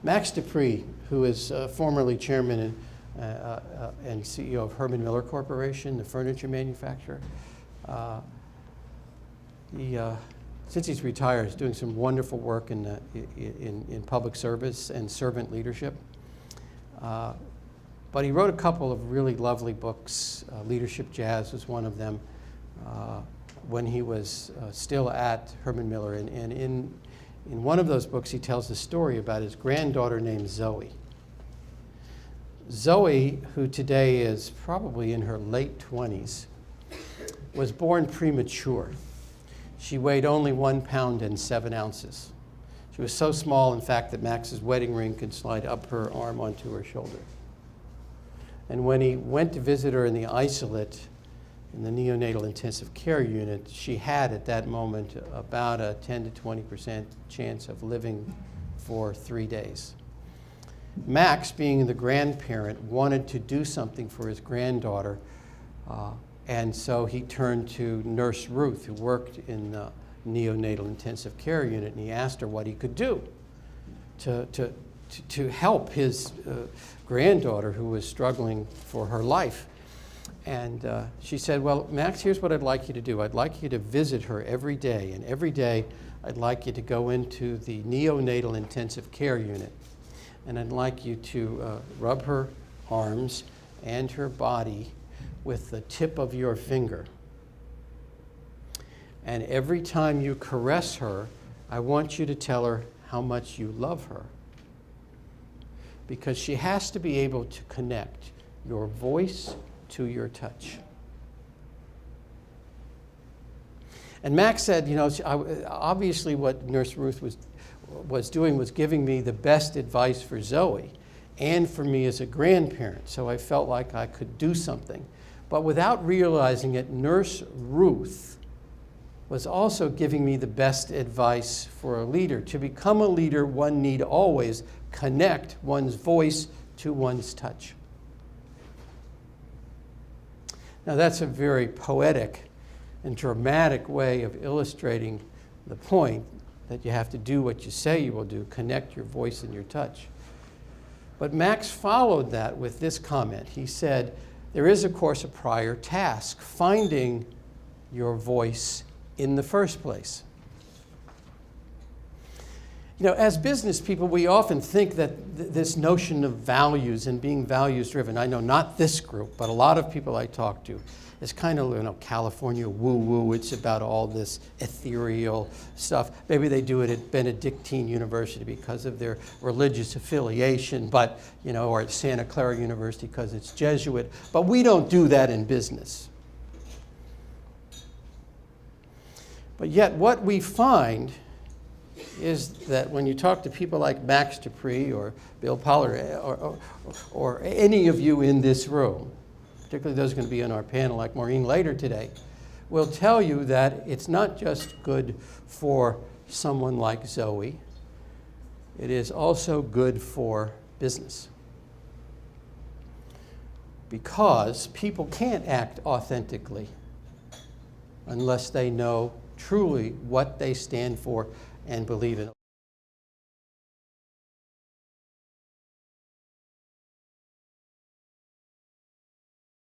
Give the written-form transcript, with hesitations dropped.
Max De Pree, who is formerly chairman and CEO of Herman Miller Corporation, the furniture manufacturer, since he's retired, is doing some wonderful work in public service and servant leadership. But he wrote a couple of really lovely books. Leadership Jazz was one of them, when he was still at Herman Miller. And in one of those books, he tells the story about his granddaughter named Zoe. Zoe, who today is probably in her late 20s, was born premature. She weighed only 1 pound and 7 ounces. She was so small, in fact, that Max's wedding ring could slide up her arm onto her shoulder. And when he went to visit her in the isolate, in the neonatal intensive care unit, she had at that moment about a 10 to 20% chance of living for 3 days. Max, being the grandparent, wanted to do something for his granddaughter, and so he turned to Nurse Ruth, who worked in the neonatal intensive care unit, and he asked her what he could do to help his granddaughter, who was struggling for her life. And she said, well, Max, here's what I'd like you to do. I'd like you to visit her every day, and every day I'd like you to go into the neonatal intensive care unit, and I'd like you to rub her arms and her body with the tip of your finger. And every time you caress her, I want you to tell her how much you love her, because she has to be able to connect your voice to your touch. And Max said, you know, obviously what Nurse Ruth was doing was giving me the best advice for Zoe and for me as a grandparent, so I felt like I could do something. But without realizing it, Nurse Ruth was also giving me the best advice for a leader. To become a leader, one need always connect one's voice to one's touch. Now that's a very poetic and dramatic way of illustrating the point that you have to do what you say you will do, connect your voice and your touch. But Max followed that with this comment. He said, there is, of course, a prior task, finding your voice in the first place. You know, as business people, we often think that this notion of values and being values-driven, I know not this group, but a lot of people I talk to, is kind of, you know, California woo-woo. It's about all this ethereal stuff. Maybe they do it at Benedictine University because of their religious affiliation, but, you know, or at Santa Clara University because it's Jesuit. But we don't do that in business. But yet what we find is that when you talk to people like Max De Pree or Bill Pollard or any of you in this room, particularly those going to be on our panel like Maureen later today, will tell you that it's not just good for someone like Zoe, it is also good for business. Because people can't act authentically unless they know truly what they stand for and believe in.